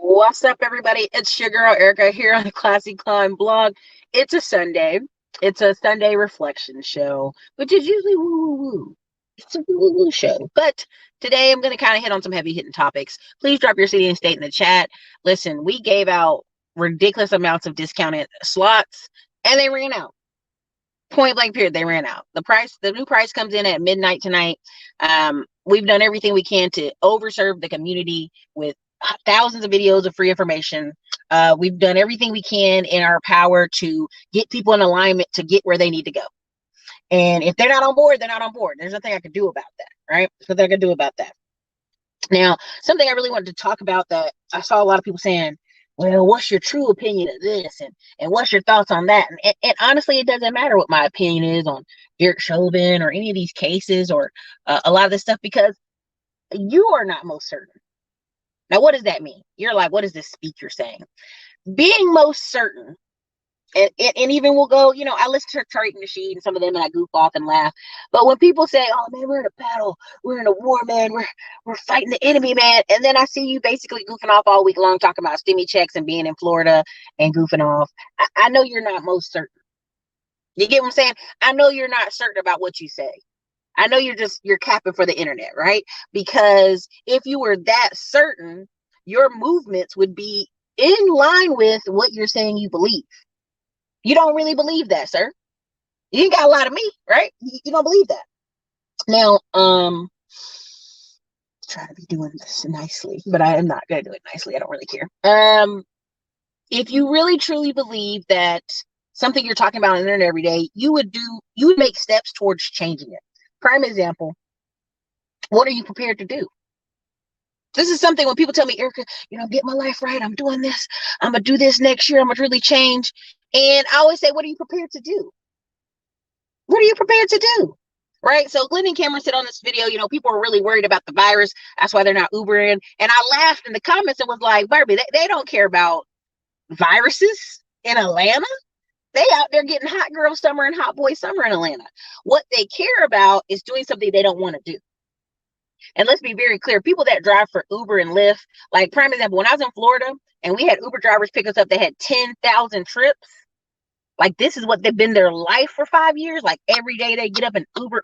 What's up, everybody? It's your girl Erica here on the Classy Climb blog. It's a Sunday. It's a Sunday reflection show, which is usually woo woo woo. It's a woo woo woo show. But today I'm going to kind of hit on some heavy hitting topics. Please drop your city and state in the chat. Listen, we gave out ridiculous amounts of discounted slots and they ran out. Point blank period, they ran out. The new price comes in at midnight tonight. We've done everything we can to overserve the community with thousands of videos of free information. We've done everything we can in our power to get people in alignment to get where they need to go. And if they're not on board, they're not on board. There's nothing I can do about that, right? There's nothing I can do about that. Now, something I really wanted to talk about that I saw a lot of people saying, well, what's your true opinion of this? And what's your thoughts on that? And honestly, it doesn't matter what my opinion is on Derek Chauvin or any of these cases or a lot of this stuff, because you are not most certain. Now, what does that mean? You're like, what is this speaker saying? Being most certain, and even we'll go, I listen to Trade Machine and some of them, and I goof off and laugh. But when people say, oh, man, we're in a battle, we're in a war, man, we're fighting the enemy, man, and then I see you basically goofing off all week long talking about stimmy checks and being in Florida and goofing off, I know you're not most certain. You get what I'm saying? I know you're not certain about what you say. I know you're capping for the internet, right? Because if you were that certain, your movements would be in line with what you're saying you believe. You don't really believe that, sir. You ain't got a lot of me, right? You don't believe that. Now, try to be doing this nicely, but I am not gonna do it nicely. I don't really care. If you really truly believe that something you're talking about on the internet every day, you would make steps towards changing it. Prime example, what are you prepared to do? This is something when people tell me, Erica, get my life right. I'm doing this. I'm going to do this next year. I'm going to really change. And I always say, what are you prepared to do? What are you prepared to do? Right? So Glenn and Cameron said on this video, people are really worried about the virus. That's why they're not Ubering. And I laughed in the comments and was like, Barbie, they don't care about viruses in Atlanta. They out there getting hot girl summer and hot boy summer in Atlanta. What they care about is doing something they don't want to do. And let's be very clear, people that drive for Uber and Lyft, like prime example, when I was in Florida and we had Uber drivers pick us up, they had 10,000 trips. Like this is what they've been their life for 5 years. Like every day they get up and Uber.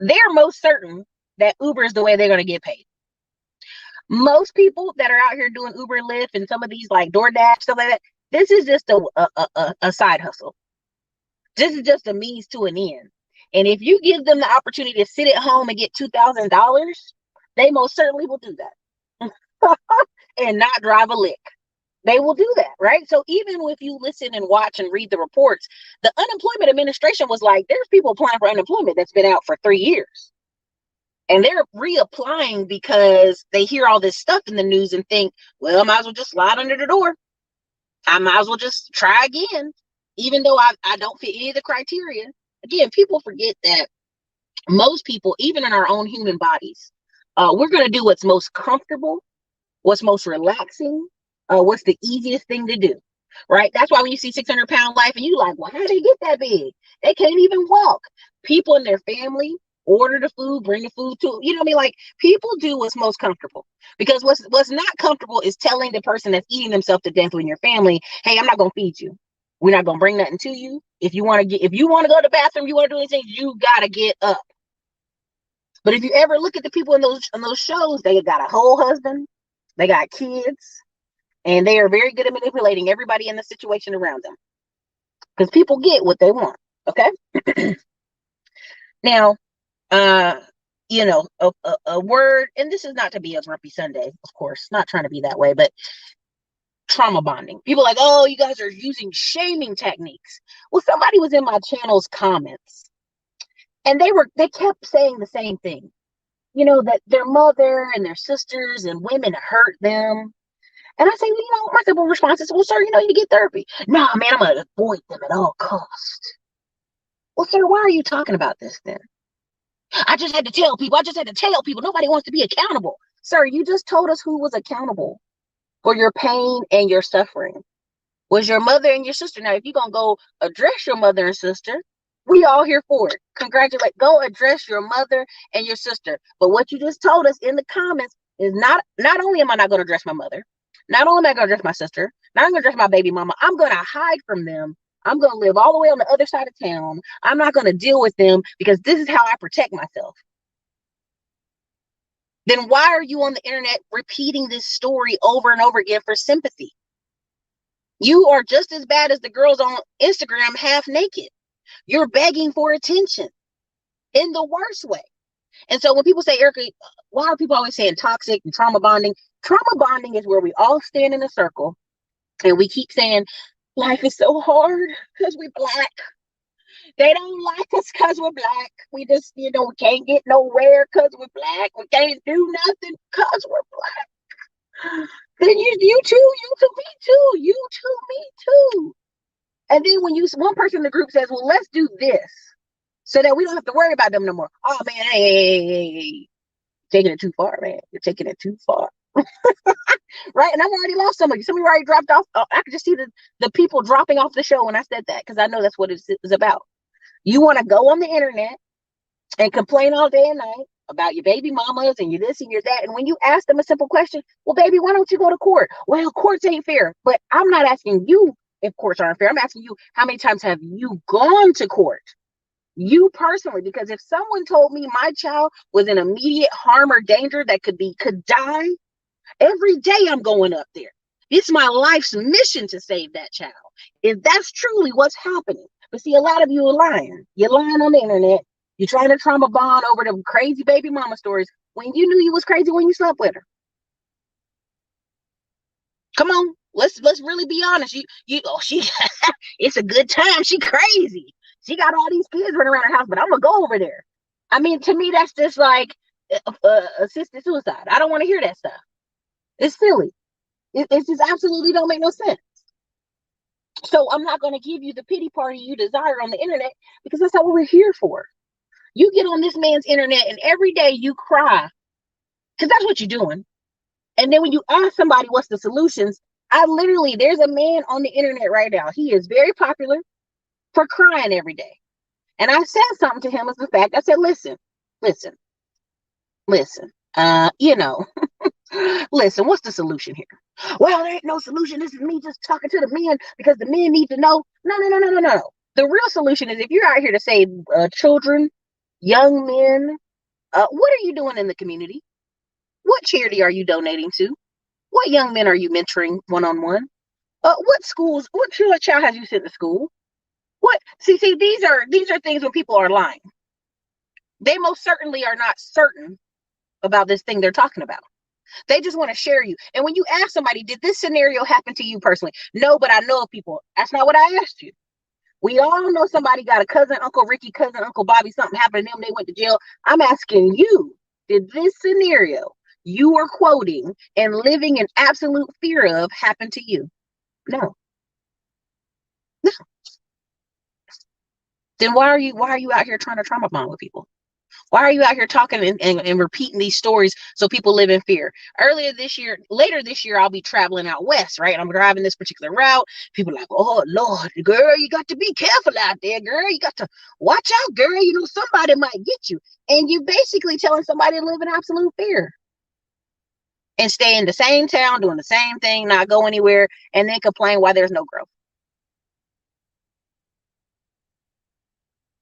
They're most certain that Uber is the way they're going to get paid. Most people that are out here doing Uber and Lyft and some of these like DoorDash, stuff like that, this is just a side hustle. This is just a means to an end. And if you give them the opportunity to sit at home and get $2,000, they most certainly will do that and not drive a lick. They will do that, right? So even if you listen and watch and read the reports, the unemployment administration was like, there's people applying for unemployment that's been out for 3 years. And they're reapplying because they hear all this stuff in the news and think, well, I might as well just slide under the door. I might as well just try again, even though I don't fit any of the criteria. Again, people forget that most people, even in our own human bodies, we're going to do what's most comfortable, what's most relaxing, what's the easiest thing to do, right? That's why when you see 600-pound life and you like, well, how did they get that big? They can't even walk. People in their family order the food, bring the food to, you know what I mean? Like people do what's most comfortable, because what's not comfortable is telling the person that's eating themselves to death in your family, hey, I'm not going to feed you. We're not going to bring nothing to you. If you want to go to the bathroom, you want to do anything, you got to get up. But if you ever look at the people in those shows, they got a whole husband, they got kids, and they are very good at manipulating everybody in the situation around them, because people get what they want. Okay. Now, a word, and this is not to be a grumpy Sunday, of course, not trying to be that way, but trauma bonding. People like, oh, you guys are using shaming techniques. Well, somebody was in my channel's comments and they kept saying the same thing, that their mother and their sisters and women hurt them. And I say, my simple response is, well, sir, you need to get therapy. Nah, man, I'm going to avoid them at all costs. Well, sir, why are you talking about this then? I just had to tell people. Nobody wants to be accountable. Sir, you just told us who was accountable for your pain and your suffering. Was your mother and your sister. Now, if you're going to go address your mother and sister, we all here for it. Congratulate. Go address your mother and your sister. But what you just told us in the comments, is not only am I not going to address my mother, not only am I going to address my sister, not only going to address my baby mama, I'm going to hide from them. I'm going to live all the way on the other side of town. I'm not going to deal with them because this is how I protect myself. Then why are you on the internet repeating this story over and over again for sympathy? You are just as bad as the girls on Instagram half naked. You're begging for attention in the worst way. And so when people say, Erica, why are people always saying toxic and trauma bonding? Trauma bonding is where we all stand in a circle and we keep saying, life is so hard because we're Black. They don't like us because we're Black. We just, we can't get nowhere because we're Black. We can't do nothing because we're Black. Then you too, me too, you too, me too. And then when one person in the group says, well, let's do this so that we don't have to worry about them no more. Oh man, hey. Taking it too far, man. You're taking it too far. Right? And I've already lost somebody. Somebody already dropped off. I could just see the people dropping off the show when I said that, because I know that's what it's about. You want to go on the internet and complain all day and night about your baby mamas and your this and your that. And when you ask them a simple question, well, baby, why don't you go to court? Well, courts ain't fair. But I'm not asking you if courts aren't fair. I'm asking you, how many times have you gone to court? You personally, because if someone told me my child was in immediate harm or danger that could die, every day I'm going up there. It's my life's mission to save that child. If that's truly what's happening. But see, a lot of you are lying. You're lying on the internet. You're trying to trauma bond over the crazy baby mama stories when you knew you was crazy when you slept with her. Come on, let's really be honest. She it's a good time. She crazy. She got all these kids running around her house, but I'm gonna go over there. I mean, to me, that's just like assisted suicide. I don't want to hear that stuff. It's silly. It just absolutely don't make no sense. So I'm not going to give you the pity party you desire on the internet, because that's not what we're here for. You get on this man's internet and every day you cry, because that's what you're doing. And then when you ask somebody what's the solutions, there's a man on the internet right now. He is very popular for crying every day. And I said something to him as the fact. I said, listen, listen, what's the solution here? Well, there ain't no solution. This is me just talking to the men because the men need to know. No. The real solution is, if you're out here to save children, young men, what are you doing in the community? What charity are you donating to? What young men are you mentoring one-on-one? What child have you sent to school? See, these are things when people are lying. They most certainly are not certain about this thing they're talking about. They just want to share you. And when you ask somebody, did this scenario happen to you personally? No, but I know of people. That's not what I asked you. We all know somebody got a cousin, Uncle Ricky, cousin, Uncle Bobby, something happened to them, they went to jail. I'm asking you, did this scenario you are quoting and living in absolute fear of happen to you? No. Then why are you out here trying to trauma bond with people? Why are you out here talking and repeating these stories so people live in fear? Later this year, I'll be traveling out west, right? I'm driving this particular route. People are like, oh, Lord, girl, you got to be careful out there, girl. You got to watch out, girl. Somebody might get you. And you basically telling somebody to live in absolute fear and stay in the same town, doing the same thing, not go anywhere, and then complain why there's no growth.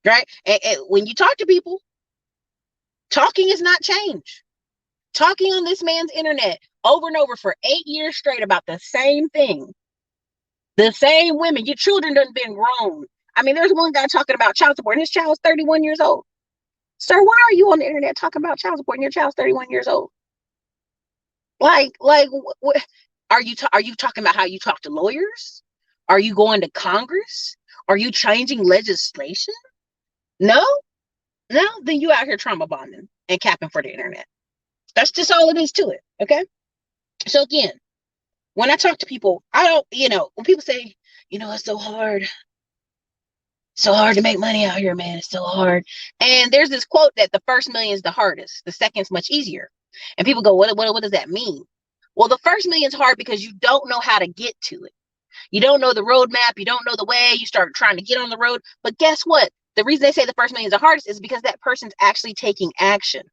Right? And when you talk to people, talking is not change. Talking on this man's internet over and over for 8 years straight about the same thing. The same women. Your children done been grown. I mean, there's one guy talking about child support, and his child's 31 years old. Sir, why are you on the internet talking about child support and your child's 31 years old? Like, what are you talking about? How you talk to lawyers? Are you going to Congress? Are you changing legislation? No? Then you out here trauma bonding and capping for the internet. That's just all it is to it. Okay. So again, when I talk to people, I don't, when people say, it's so hard. So hard to make money out here, man. It's so hard. And there's this quote that the first million is the hardest. The second's much easier. And people go, what does that mean? Well, the first million's hard because you don't know how to get to it. You don't know the roadmap. You don't know the way. You start trying to get on the road. But guess what? The reason they say the first million is the hardest is because that person's actually taking action.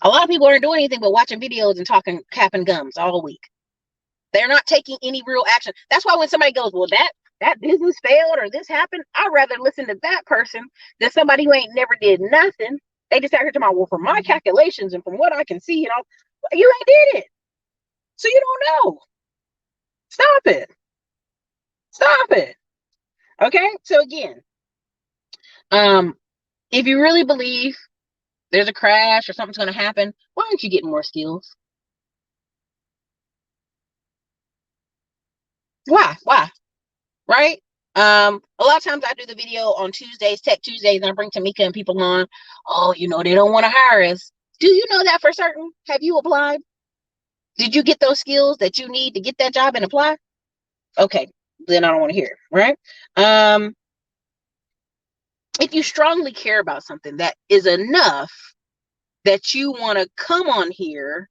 A lot of people aren't doing anything but watching videos and talking cap and gums all week. They're not taking any real action. That's why when somebody goes, well, that business failed or this happened, I'd rather listen to that person than somebody who ain't never did nothing. They just out here talking about, well, from my calculations and from what I can see, you ain't did it. So you don't know. Stop it. Stop it. Okay? So again, if you really believe there's a crash or something's going to happen, why aren't you getting more skills? Why? Right? A lot of times I do the video on Tuesdays, Tech Tuesdays, and I bring Tamika and people on. Oh, they don't want to hire us. Do you know that for certain? Have you applied? Did you get those skills that you need to get that job and apply? Okay, then I don't want to hear it, right? If you strongly care about something, that is enough that you want to come on here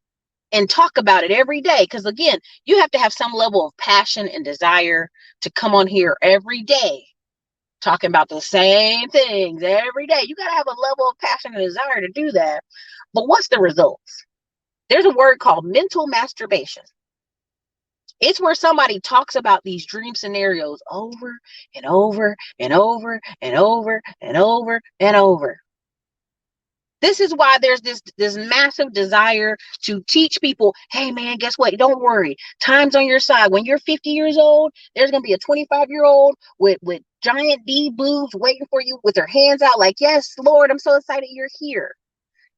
and talk about it every day. Because again, you have to have some level of passion and desire to come on here every day talking about the same things every day. You got to have a level of passion and desire to do that. But what's the results? There's a word called mental masturbation. It's where somebody talks about these dream scenarios over and over and over and over and over and over. This is why there's this massive desire to teach people, hey man, guess what? Don't worry. Time's on your side. When you're 50 years old, there's going to be a 25-year-old with giant D boobs waiting for you with her hands out like, yes, Lord, I'm so excited you're here.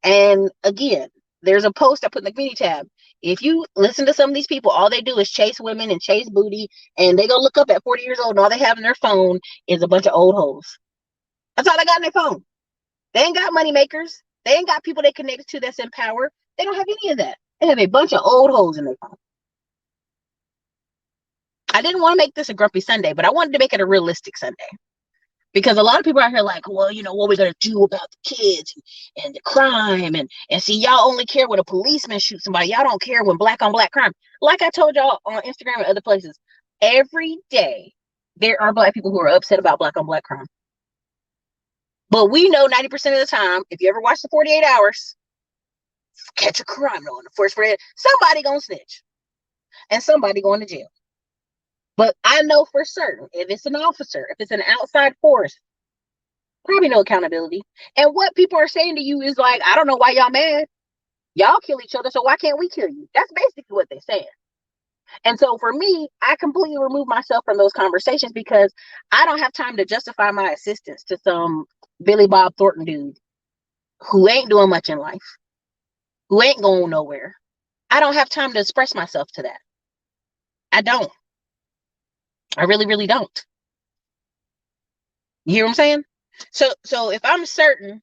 And again, there's a post I put in the community tab. If you listen to some of these people, all they do is chase women and chase booty, and they go look up at 40 years old and all they have in their phone is a bunch of old hoes. That's all they got in their phone. They ain't got money makers. They ain't got people they connected to that's in power. They don't have any of that. They have a bunch of old hoes in their phone. I didn't want to make this a grumpy Sunday, but I wanted to make it a realistic Sunday. Because a lot of people out here like, well, what we're going to do about the kids and the crime. And see, y'all only care when a policeman shoots somebody. Y'all don't care when black on black crime. Like I told y'all on Instagram and other places, every day there are black people who are upset about black on black crime. But we know 90% of the time, if you ever watch the 48 hours, catch a criminal in the first 48, somebody gonna snitch. And somebody going to jail. But I know for certain, if it's an officer, if it's an outside force, probably no accountability. And what people are saying to you is like, I don't know why y'all mad. Y'all kill each other, so why can't we kill you? That's basically what they're saying. And so for me, I completely remove myself from those conversations because I don't have time to justify my assistance to some Billy Bob Thornton dude who ain't doing much in life, who ain't going nowhere. I don't have time to express myself to that. I don't. I really, really don't. You hear what I'm saying? So if I'm certain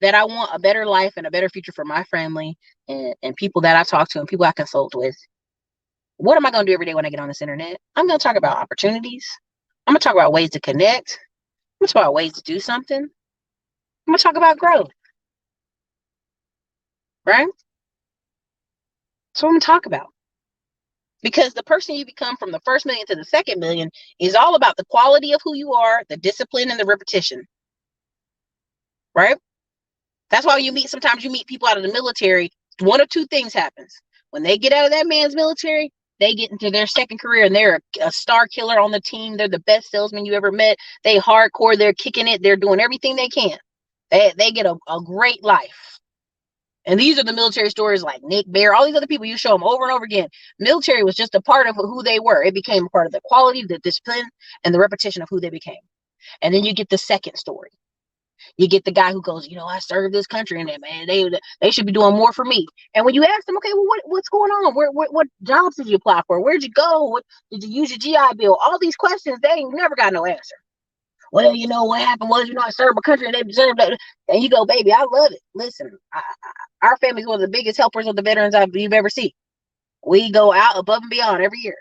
that I want a better life and a better future for my family and people that I talk to and people I consult with, what am I going to do every day when I get on this internet? I'm going to talk about opportunities. I'm going to talk about ways to connect. I'm going to talk about ways to do something. I'm going to talk about growth. Right? That's what I'm going to talk about. Because the person you become from the first million to the second million is all about the quality of who you are, the discipline, and the repetition. Right? That's why sometimes you meet people out of the military, one of two things happens. When they get out of that man's military, they get into their second career and they're a star killer on the team. They're the best salesman you ever met. They hardcore, they're kicking it. They're doing everything they can. They get a great life. And these are the military stories like Nick Bear, all these other people, you show them over and over again. Military was just a part of who they were. It became a part of the quality, the discipline, and the repetition of who they became. And then you get the second story. You get the guy who goes, I served this country, and man, they should be doing more for me. And when you ask them, okay, well, what's going on? What jobs did you apply for? Where'd you go? What did you use your GI Bill? All these questions, they ain't never got no answer. Well, what happened was, I served my country and they deserve that. And you go, baby, I love it. Listen, our family's one of the biggest helpers of the veterans you've ever seen. We go out above and beyond every year.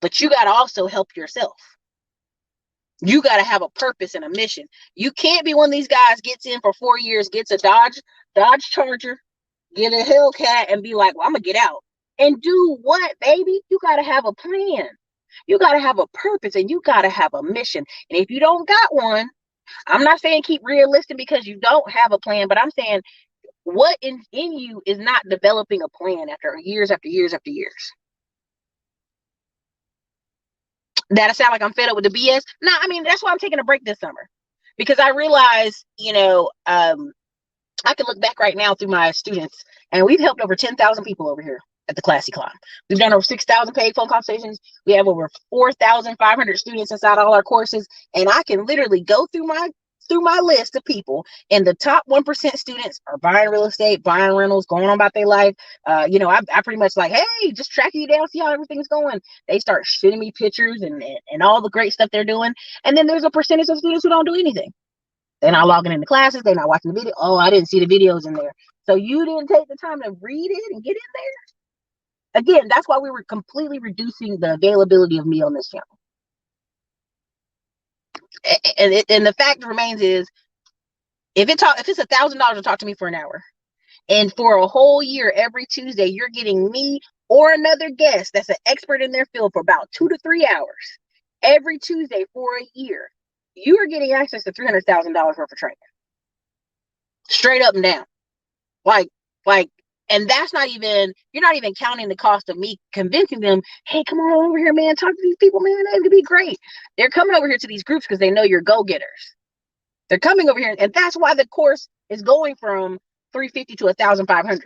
But you got to also help yourself. You got to have a purpose and a mission. You can't be one of these guys gets in for 4 years, gets a Dodge Charger, get a Hellcat, and be like, well, I'm going to get out. And do what, baby? You got to have a plan. You got to have a purpose and you got to have a mission. And if you don't got one, I'm not saying keep realistic because you don't have a plan, but I'm saying What in you is not developing a plan after years after years after years? That I sound like I'm fed up with the BS. No, I mean, that's why I'm taking a break this summer, because I realize, I can look back right now through my students, and we've helped over 10,000 people over here at the Classy Climb. We've done over 6,000 paid phone conversations. We have over 4,500 students inside all our courses, and I can literally go through my list of people, and the top 1% students are buying real estate, buying rentals, going on about their life. I pretty much like, hey, just tracking you down, see how everything's going. They start shooting me pictures and all the great stuff they're doing. And then there's a percentage of students who don't do anything. They're not logging into classes. They're not watching the video. Oh, I didn't see the videos in there. So you didn't take the time to read it and get in there. Again, that's why we were completely reducing the availability of me on this channel. And the fact remains is, if it's $1,000 to talk to me for an hour, and for a whole year, every Tuesday, you're getting me or another guest that's an expert in their field for about 2 to 3 hours every Tuesday for a year, you are getting access to $300,000 worth of training, straight up and down. Like, and that's not even, you're not even counting the cost of me convincing them, hey, come on over here, man, talk to these people, man, they would be great. They're coming over here to these groups because they know you're go-getters. They're coming over here, and that's why the course is going from $350 to $1,500.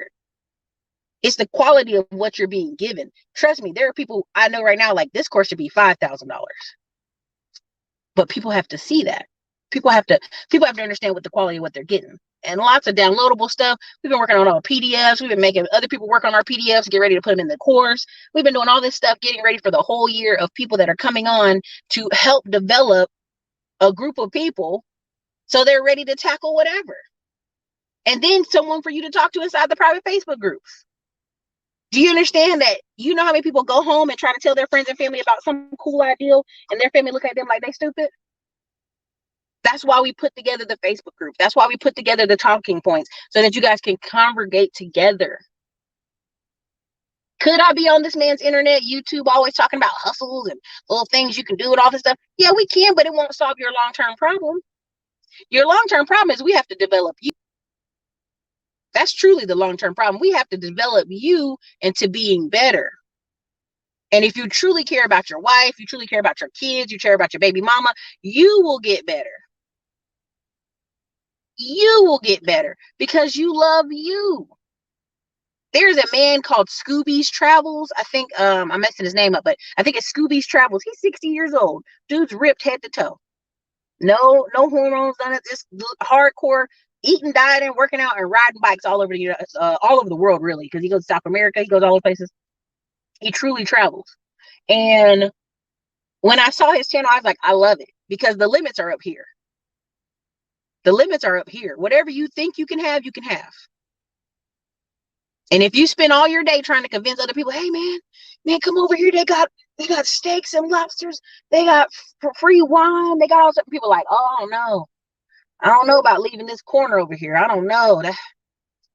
It's the quality of what you're being given. Trust me, there are people I know right now, like, this course should be $5,000. But people have to see that. People have to understand what the quality of what they're getting. And lots of downloadable stuff. We've been working on all PDFs. We've been making other people work on our PDFs, get ready to put them in the course. We've been doing all this stuff, getting ready for the whole year of people that are coming on to help develop a group of people so they're ready to tackle whatever. And then someone for you to talk to inside the private Facebook groups. Do you understand that? You know how many people go home and try to tell their friends and family about some cool idea, and their family look at them like they stupid? That's why we put together the Facebook group. That's why we put together the talking points, so that you guys can congregate together. Could I be on this man's internet, YouTube, always talking about hustles and little things you can do and all this stuff? Yeah, we can, but it won't solve your long-term problem. Your long-term problem is we have to develop you. That's truly the long-term problem. We have to develop you into being better. And if you truly care about your wife, you truly care about your kids, you care about your baby mama, you will get better. You will get better because you love you. There's a man called Scooby's Travels. I think I'm messing his name up, but I think it's Scooby's Travels. He's 60 years old. Dude's ripped head to toe. No hormones on it. Just hardcore eating, dieting, working out, and riding bikes all over the world, really, because he goes to South America. He goes all over places. He truly travels. And when I saw his channel, I was like, I love it, because the limits are up here. The limits are up here. Whatever you think you can have, you can have. And if you spend all your day trying to convince other people, hey man, come over here. They got steaks and lobsters. They got free wine. They got all sorts of people like, oh no, I don't know about leaving this corner over here. I don't know.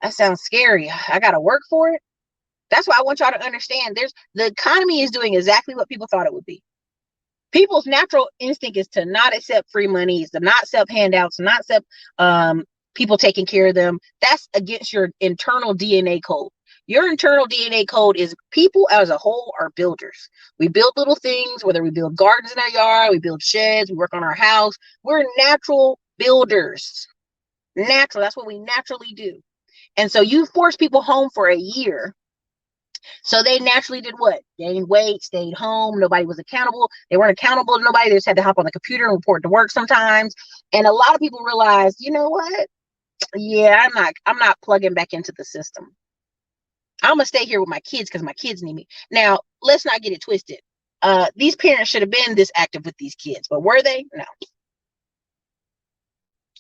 That sounds scary. I got to work for it. That's why I want y'all to understand, the economy is doing exactly what people thought it would be. People's natural instinct is to not accept free money, is to not accept handouts, to not accept people taking care of them. That's against your internal DNA code. Your internal DNA code is people as a whole are builders. We build little things, whether we build gardens in our yard, we build sheds, we work on our house. We're natural builders. Natural. That's what we naturally do. And so you force people home for a year. So they naturally did what? Gained weight, stayed home. Nobody was accountable. They weren't accountable to nobody. They just had to hop on the computer and report to work sometimes. And a lot of people realized, you know what? Yeah, I'm not plugging back into the system. I'm gonna stay here with my kids because my kids need me. Now, let's not get it twisted. These parents should have been this active with these kids, but were they? No.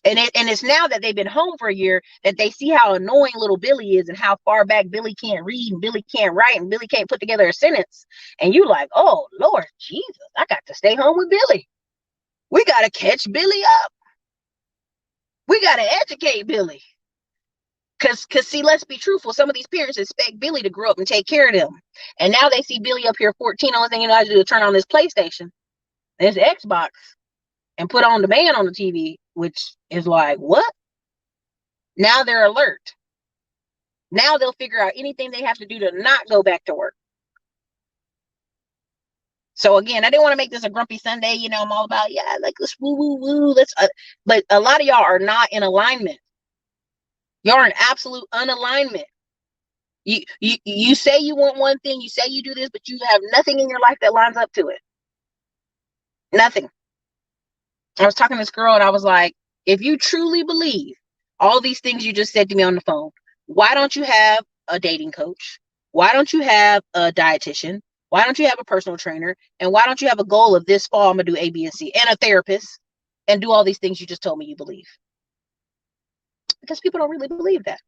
And it's now that they've been home for a year that they see how annoying little Billy is, and how far back Billy can't read, and Billy can't write, and Billy can't put together a sentence. And you like, oh Lord Jesus, I got to stay home with Billy. We got to catch Billy up. We got to educate Billy. Cause see, let's be truthful. Some of these parents expect Billy to grow up and take care of them. And now they see Billy up here 14. Only thing you know how to do is turn on this PlayStation, this Xbox, and put on Demand on the TV, which is like, what? Now they're alert. Now they'll figure out anything they have to do to not go back to work. So again, I didn't want to make this a grumpy Sunday. I'm all about, yeah, like let's woo woo woo. But a lot of y'all are not in alignment. Y'all are in absolute unalignment. You say you want one thing, you say you do this, but you have nothing in your life that lines up to it. Nothing. I was talking to this girl and I was like, if you truly believe all these things you just said to me on the phone, why don't you have a dating coach? Why don't you have a dietitian? Why don't you have a personal trainer? And why don't you have a goal of this fall, I'm going to do A, B, and C, and a therapist, and do all these things you just told me you believe? Because people don't really believe that.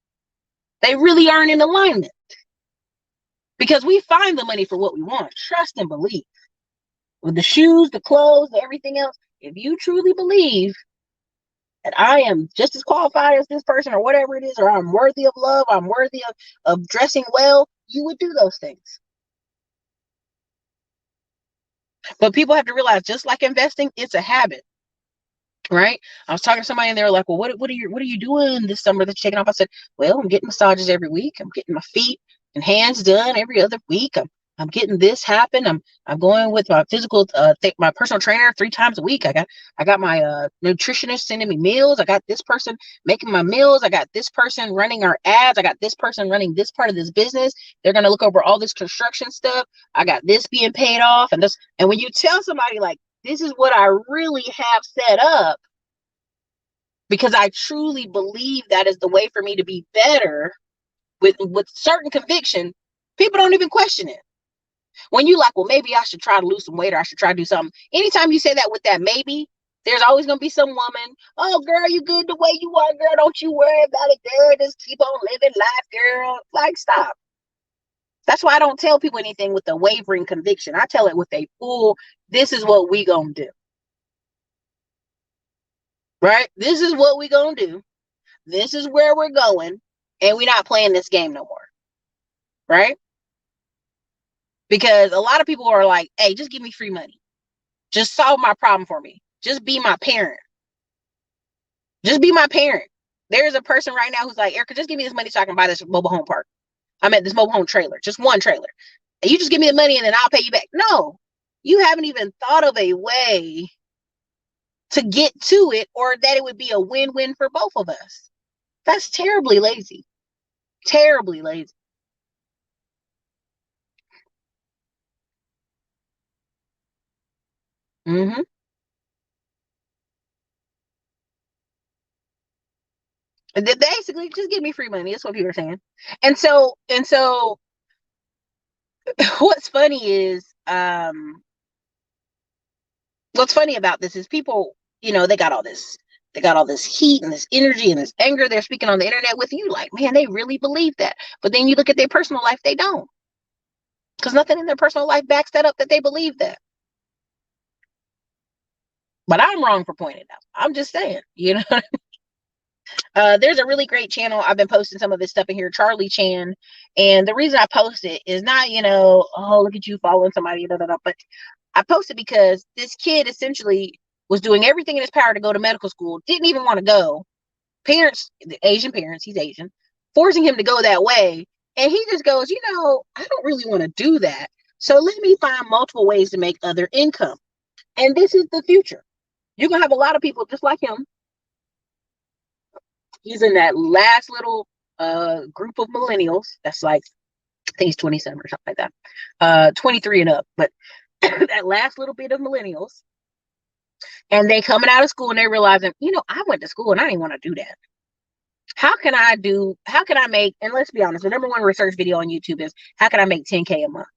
They really aren't in alignment. Because we find the money for what we want. Trust and believe. With the shoes, the clothes, everything else, if you truly believe that I am just as qualified as this person or whatever it is, or I'm worthy of love, I'm worthy of dressing well, you would do those things. But people have to realize, just like investing, it's a habit, right? I was talking to somebody and they were like, well, what are you doing this summer that's shaking off? I said, well, I'm getting massages every week. I'm getting my feet and hands done every other week. I'm getting this happen. I'm going with my physical, my personal trainer 3 times a week. I got my nutritionist sending me meals. I got this person making my meals. I got this person running our ads. I got this person running this part of this business. They're going to look over all this construction stuff. I got this being paid off. And when you tell somebody like, this is what I really have set up, because I truly believe that is the way for me to be better with certain conviction, people don't even question it. When you like, well, maybe I should try to lose some weight, or I should try to do something. Anytime you say that with that maybe, there's always going to be some woman, oh, girl, you good the way you are, girl. Don't you worry about it, girl. Just keep on living life, girl. Like, stop. That's why I don't tell people anything with a wavering conviction. I tell it with a full, this is what we going to do. Right? This is what we going to do. This is where we're going. And we're not playing this game no more. Right? Because a lot of people are like, hey, just give me free money. Just solve my problem for me. Just be my parent. Just be my parent. There's a person right now who's like, Erica, just give me this money so I can buy this mobile home park. I'm at this mobile home trailer, just one trailer. And you just give me the money and then I'll pay you back. No, you haven't even thought of a way to get to it, or that it would be a win-win for both of us. That's terribly lazy. Terribly lazy. Mm-hmm. Basically, just give me free money. That's what people are saying. And so what's funny is, what's funny about this is people, they got all this heat and this energy and this anger. They're speaking on the internet with you, like, man, they really believe that. But then you look at their personal life, they don't. Because nothing in their personal life backs that up, that they believe that. But I'm wrong for pointing it out. I'm just saying, there's a really great channel. I've been posting some of this stuff in here, Charlie Chan. And the reason I post it is not, oh, look at you following somebody, but I posted because this kid essentially was doing everything in his power to go to medical school, didn't even want to go. Parents, Asian parents, he's Asian, forcing him to go that way. And he just goes, I don't really want to do that. So let me find multiple ways to make other income. And this is the future. You're going to have a lot of people just like him. He's in that last little group of millennials. That's like, I think he's 27 or something like that. 23 and up. But that last little bit of millennials. And they coming out of school and they realizing, I went to school and I didn't want to do that. How can I make, and let's be honest, the number one research video on YouTube is, how can I make 10K a month?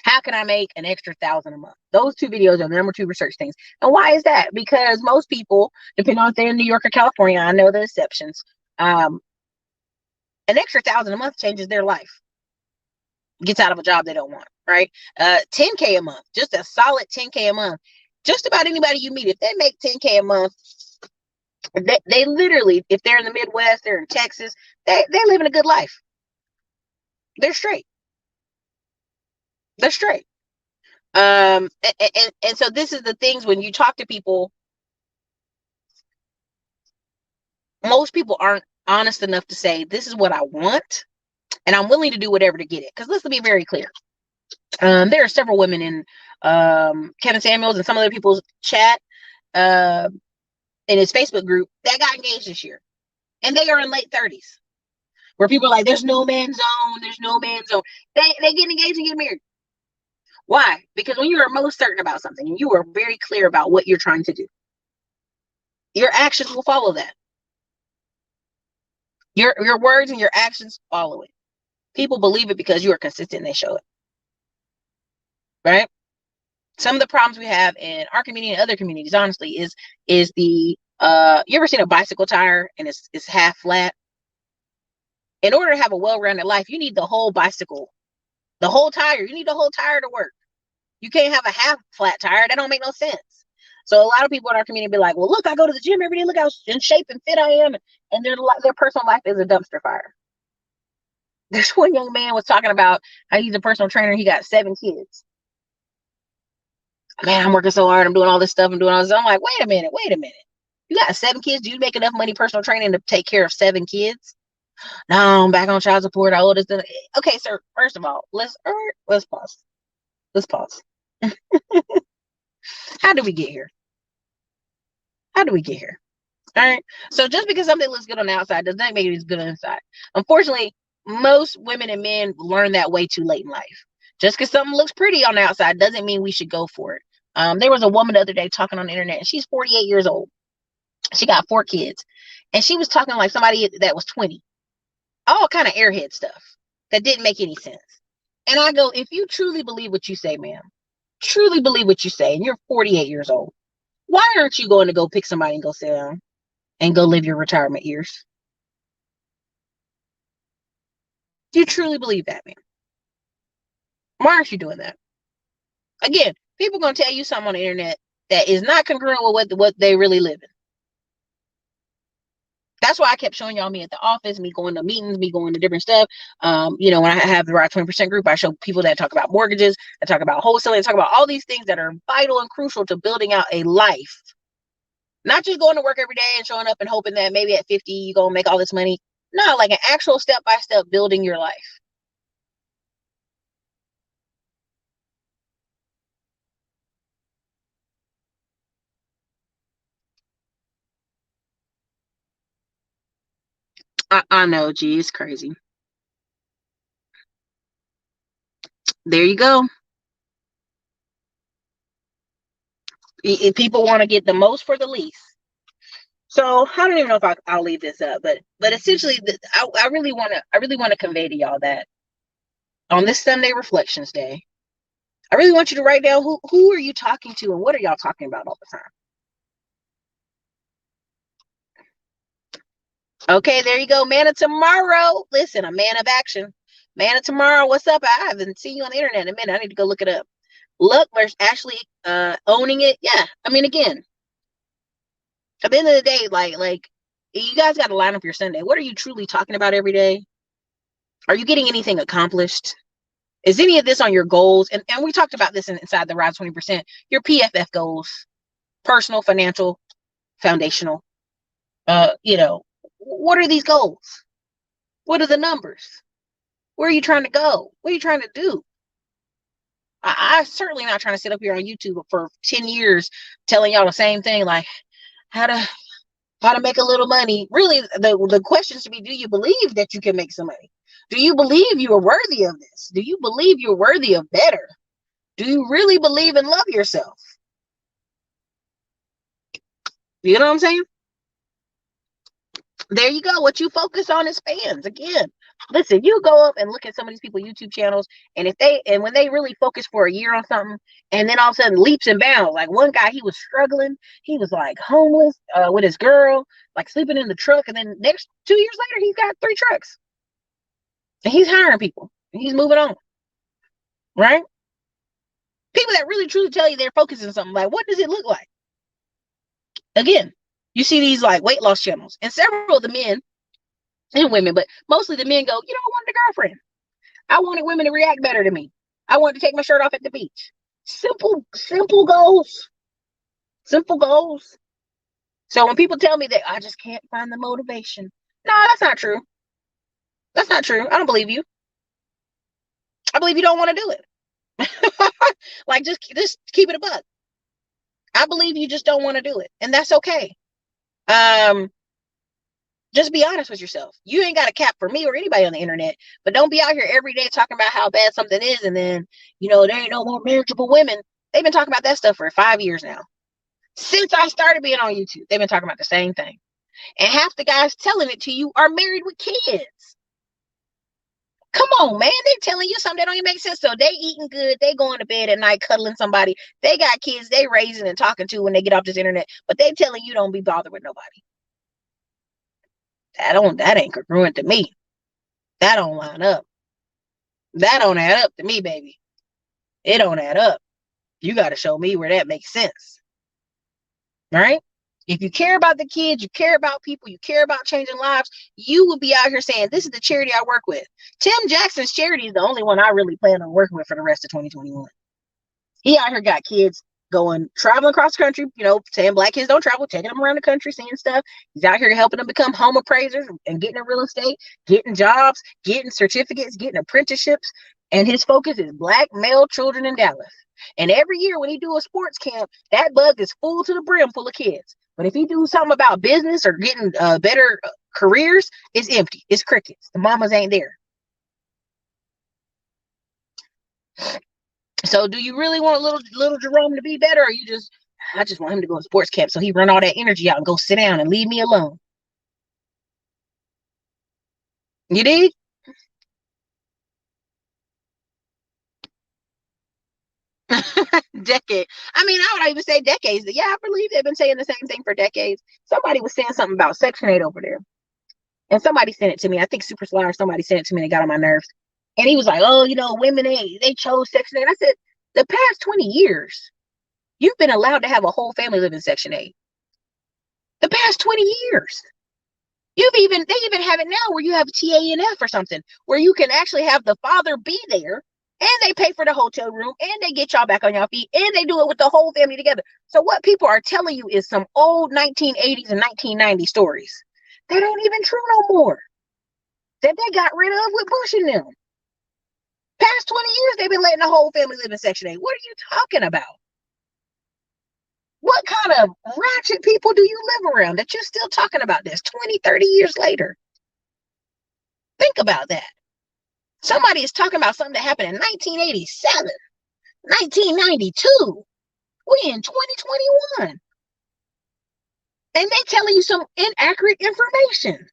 How can I make an extra 1,000 a month? Those 2 videos are the number 2 research things. And why is that? Because most people, depending on if they're in New York or California, I know the exceptions, an extra 1,000 a month changes their life. Gets out of a job they don't want, right? 10K a month, just a solid 10K a month. Just about anybody you meet, if they make 10K a month, they literally, if they're in the Midwest, they're in Texas, they're living a good life. They're straight. They're straight. And so this is the things when you talk to people, most people aren't honest enough to say, this is what I want, and I'm willing to do whatever to get it. Because let's be very clear. There are several women in Kevin Samuels and some other people's chat uh, in his Facebook group that got engaged this year. And they are in late 30s. Where people are like, there's no man's zone. There's no man's zone. They get engaged and get married. Why? Because when you are most certain about something and you are very clear about what you're trying to do, your actions will follow that. Your words and your actions follow it. People believe it because you are consistent and they show it. Right? Some of the problems we have in our community and other communities, honestly, is the you ever seen a bicycle tire and it's half flat? In order to have a well-rounded life, you need the whole bicycle, the whole tire. You need the whole tire to work. You can't have a half flat tire. That don't make no sense. So a lot of people in our community be like, well, look, I go to the gym every day. Look how in shape and fit I am. And their personal life is a dumpster fire. This one young man was talking about how he's a personal trainer. He got 7 kids. Man, I'm working so hard. I'm doing all this stuff. I'm doing all this. I'm like, wait a minute. You got 7 kids. Do you make enough money personal training to take care of 7 kids? No, I'm back on child support. I owe this. Okay, sir. First of all, let's pause. Let's pause. How did we get here? All right. So just because something looks good on the outside does not make it as good on the inside. Unfortunately, most women and men learn that way too late in life. Just because something looks pretty on the outside doesn't mean we should go for it. There was a woman the other day talking on the internet, and she's 48 years old. She got 4 kids, and she was talking like somebody that was 20. All kind of airhead stuff that didn't make any sense. And I go, if you truly believe what you say, ma'am, truly believe what you say, and you're 48 years old, why aren't you going to go pick somebody and go sit down and go live your retirement years? Do you truly believe that, ma'am? Why aren't you doing that? Again, people are going to tell you something on the internet that is not congruent with what they really live in. That's why I kept showing y'all me at the office, me going to meetings, me going to different stuff. When I have the Right 20% group, I show people that talk about mortgages, that talk about wholesaling, that talk about all these things that are vital and crucial to building out a life. Not just going to work every day and showing up and hoping that maybe at 50 you're going to make all this money. No, like an actual step-by-step building your life. I know, gee, it's crazy. There you go. People want to get the most for the least. So I don't even know if I'll leave this up, but essentially, I really want to convey to y'all that on this Sunday Reflections Day, I really want you to write down who are you talking to and what are y'all talking about all the time. Okay, there you go, man of tomorrow. Listen, a man of action, man of tomorrow. What's up? I haven't seen you on the internet in a minute. I need to go look it up. Look, there's actually owning it. Yeah, I mean, again, at the end of the day, like you guys got to line up your Sunday. What are you truly talking about every day? Are you getting anything accomplished? Is any of this on your goals? And we talked about this inside the Rise 20%. Your PFF goals, personal, financial, foundational. What are these goals? What are the numbers? Where are you trying to go? What are you trying to do? I'm certainly not trying to sit up here on YouTube for 10 years telling y'all the same thing, like how to make a little money. Really, the question should be, do you believe that you can make some money? Do you believe you are worthy of this? Do you believe you're worthy of better? Do you really believe and love yourself? You know what I'm saying? There you go. What you focus on expands. Again, listen, you go up and look at some of these people YouTube channels, and when they really focus for a year on something, and then all of a sudden leaps and bounds. Like one guy, he was struggling. He was like homeless with his girl, like sleeping in the truck, and then next 2 years later, he's got 3 trucks, and he's hiring people, and he's moving on. Right? People that really truly tell you they're focusing on something, like what does it look like? Again, you see these like weight loss channels, and several of the men and women, but mostly the men go, I wanted a girlfriend. I wanted women to react better to me. I wanted to take my shirt off at the beach. Simple goals. Simple goals. So when people tell me that I just can't find the motivation, No, that's not true. That's not true. I don't believe you. I believe you don't want to do it. Like, just keep it a buck. I believe you just don't want to do it, and that's okay. Um, just be honest with yourself. You ain't got a cap for me or anybody on the internet, but don't be out here every day talking about how bad something is, and then there ain't no more marriageable women. They've been talking about that stuff for 5 years now. Since I started being on YouTube, they've been talking about the same thing, and half the guys telling it to you are married with kids. Come on, man. They telling you something that don't even make sense. So they eating good. They going to bed at night cuddling somebody. They got kids they raising and talking to when they get off this internet. But they telling you don't be bothered with nobody. That ain't congruent to me. That don't line up. That don't add up to me, baby. It don't add up. You got to show me where that makes sense. Right? If you care about the kids, you care about people, you care about changing lives, you would be out here saying, this is the charity I work with. Tim Jackson's charity is the only one I really plan on working with for the rest of 2021. He out here got kids traveling across the country, saying black kids don't travel, taking them around the country, seeing stuff. He's out here helping them become home appraisers and getting in real estate, getting jobs, getting certificates, getting apprenticeships. And his focus is black male children in Dallas. And every year when he do a sports camp, that bug is full to the brim full of kids. But if he do something about business or getting better careers, it's empty. It's crickets. The mamas ain't there. So do you really want little Jerome to be better, or I just want him to go to sports camp so he run all that energy out and go sit down and leave me alone? You dig? Decade. I mean, I would even say decades. Yeah, I believe they've been saying the same thing for decades. Somebody was saying something about Section 8 over there. And somebody sent it to me. I think Super Sly or somebody sent it to me and it got on my nerves. And he was like, oh, women, they chose Section 8. I said, the past 20 years, you've been allowed to have a whole family live in Section 8. The past 20 years. They even have it now where you have TANF or something, where you can actually have the father be there, and they pay for the hotel room, and they get y'all back on y'all feet, and they do it with the whole family together. So what people are telling you is some old 1980s and 1990s stories that ain't even true no more, that they got rid of with Bush and them. Past 20 years, they've been letting the whole family live in Section 8. What are you talking about? What kind of ratchet people do you live around that you're still talking about this 20, 30 years later? Think about that. Somebody is talking about something that happened in 1987, 1992. We in 2021. And they telling you some inaccurate information.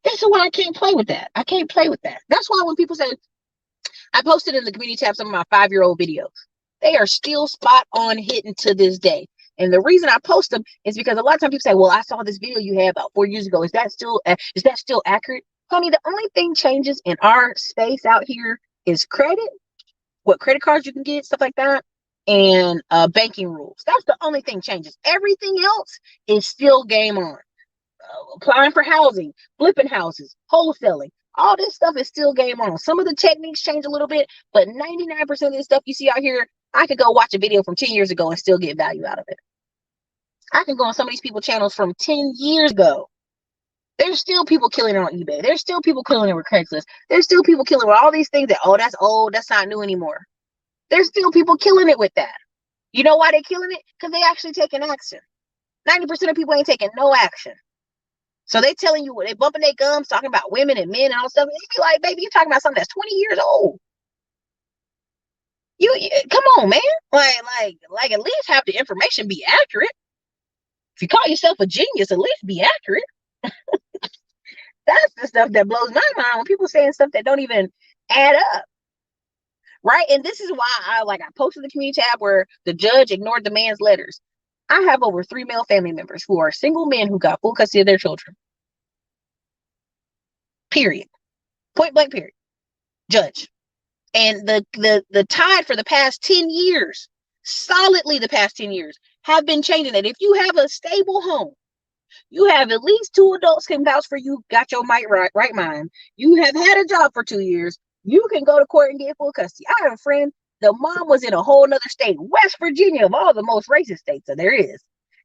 This is why I can't play with that. I can't play with that. That's why when people say, I posted in the community tab some of my 5-year-old videos. They are still spot on hitting to this day. And the reason I post them is because a lot of times people say, well, I saw this video you had about 4 years ago. Is that still accurate? Honey, the only thing changes in our space out here is credit, what credit cards you can get, stuff like that, and banking rules. That's the only thing changes. Everything else is still game on. Applying for housing, flipping houses, wholesaling. All this stuff is still game on. Some of the techniques change a little bit, but 99% of the stuff you see out here, I could go watch a video from 10 years ago and still get value out of it. I can go on some of these people's channels from 10 years ago. There's still people killing it on eBay. There's still people killing it with Craigslist. There's still people killing it with all these things that, oh, that's old. That's not new anymore. There's still people killing it with that. You know why they're killing it? Because they actually taking action. 90% of people ain't taking no action. So they telling you, they bumping their gums, talking about women and men and all stuff. And you be like, baby, you're talking about something that's 20 years old. You come on, man. Like at least have the information be accurate. If you call yourself a genius, at least be accurate. That's the stuff that blows my mind when people saying stuff that don't even add up. Right? And this is why I posted the community tab where the judge ignored the man's letters. I have over 3 male family members who are single men who got full custody of their children. Period. Point blank period. Judge. And the tide for the past 10 years, solidly the past 10 years, have been changing it. If you have a stable home, you have at least 2 adults can vouch for you, got your right mind. You have had a job for 2 years. You can go to court and get full custody. I have a friend, the mom was in a whole nother state, West Virginia, of all the most racist states that there is.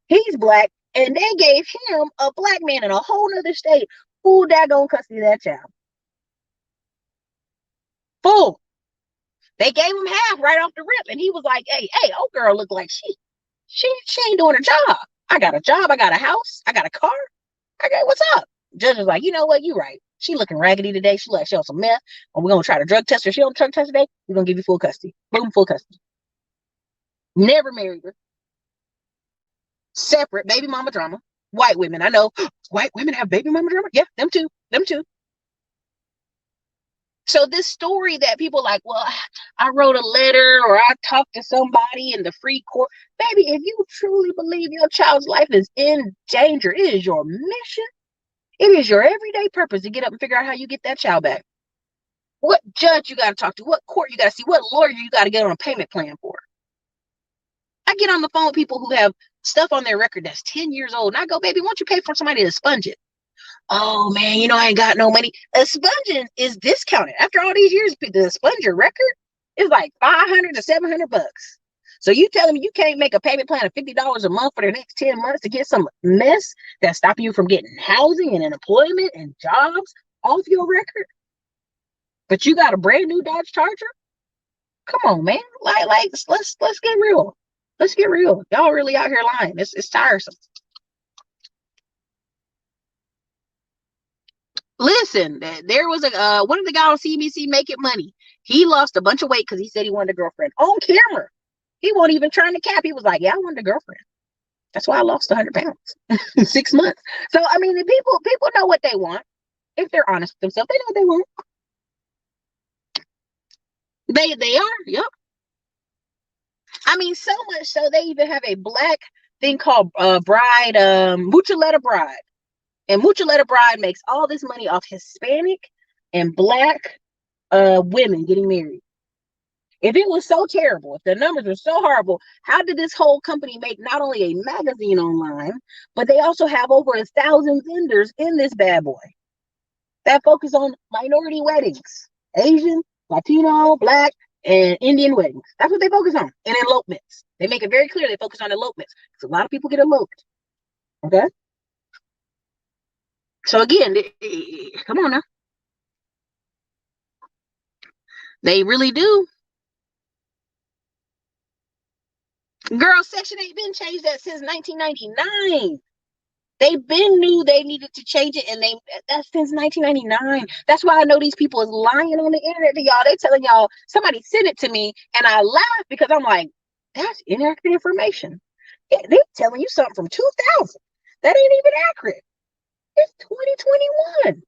He's black, and they gave him a black man in a whole nother state full daggone custody of that child. Full. They gave him half right off the rip, and he was like, "Hey, old girl looked like she ain't doing her job. I got a job, I got a house, I got a car. I got what's up?" Judge was like, "You know what? You right. She looking raggedy today. She like she on some meth, and we're gonna try to drug test her. She on drug test today. We're gonna give you full custody. Boom, full custody. Never married her. Separate baby mama drama. White women, I know. White women have baby mama drama. Yeah, them too. Them too. So this story that people like, well, I wrote a letter or I talked to somebody in the free court. Baby, if you truly believe your child's life is in danger, it is your mission. It is your everyday purpose to get up and figure out how you get that child back. What judge you got to talk to, what court you got to see, what lawyer you got to get on a payment plan for. I get on the phone with people who have stuff on their record that's 10 years old, and I go, baby, why don't you pay for somebody to sponge it? Oh man, I ain't got no money. A sponging is discounted. After all these years, the sponger record is like 500 to 700 bucks. So you telling me you can't make a payment plan of $50 a month for the next 10 months to get some mess that's stopping you from getting housing and employment and jobs off your record? But you got a brand new Dodge Charger? Come on, man. Like let's get real. Let's get real. Y'all really out here lying. It's tiresome. Listen, there was a one of the guys on CBC making money. He lost a bunch of weight because he said he wanted a girlfriend on camera. He won't even trying to cap. He was like, "Yeah, I wanted a girlfriend. That's why I lost 100 pounds in 6 months." So I mean, the people know what they want if they're honest with themselves. They know what they want. They are. Yep. I mean, so much so they even have a black thing called bride, muchaletta bride, and muchaletta bride makes all this money off Hispanic and black women getting married. If it was so terrible, if the numbers were so horrible, how did this whole company make not only a magazine online, but they also have over 1,000 vendors in this bad boy that focus on minority weddings, Asian, Latino, Black, and Indian weddings. That's what they focus on, and elopements. They make it very clear they focus on elopements because a lot of people get eloped. Okay, so again, come on now, they really do. Girl, Section 8 been changed that since 1999. They been knew they needed to change it, and that's since 1999. That's why I know these people is lying on the internet to y'all. They telling y'all somebody sent it to me, and I laugh because I'm like, that's inaccurate information. Yeah, they telling you something from 2000 that ain't even accurate. It's 2021.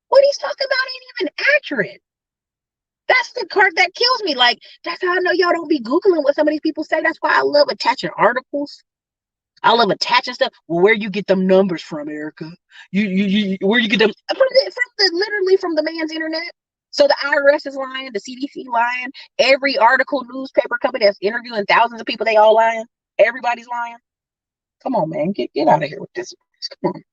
What he's talking about ain't even accurate. That's the part that kills me. Like, that's how I know y'all don't be Googling what some of these people say. That's why I love attaching articles. I love attaching stuff. Well, where you get them numbers from, Erica? You where you get them literally from the man's internet. So the IRS is lying, the CDC lying, every article, newspaper company that's interviewing thousands of people, they all lying. Everybody's lying. Come on, man, get out of here with this. Come on,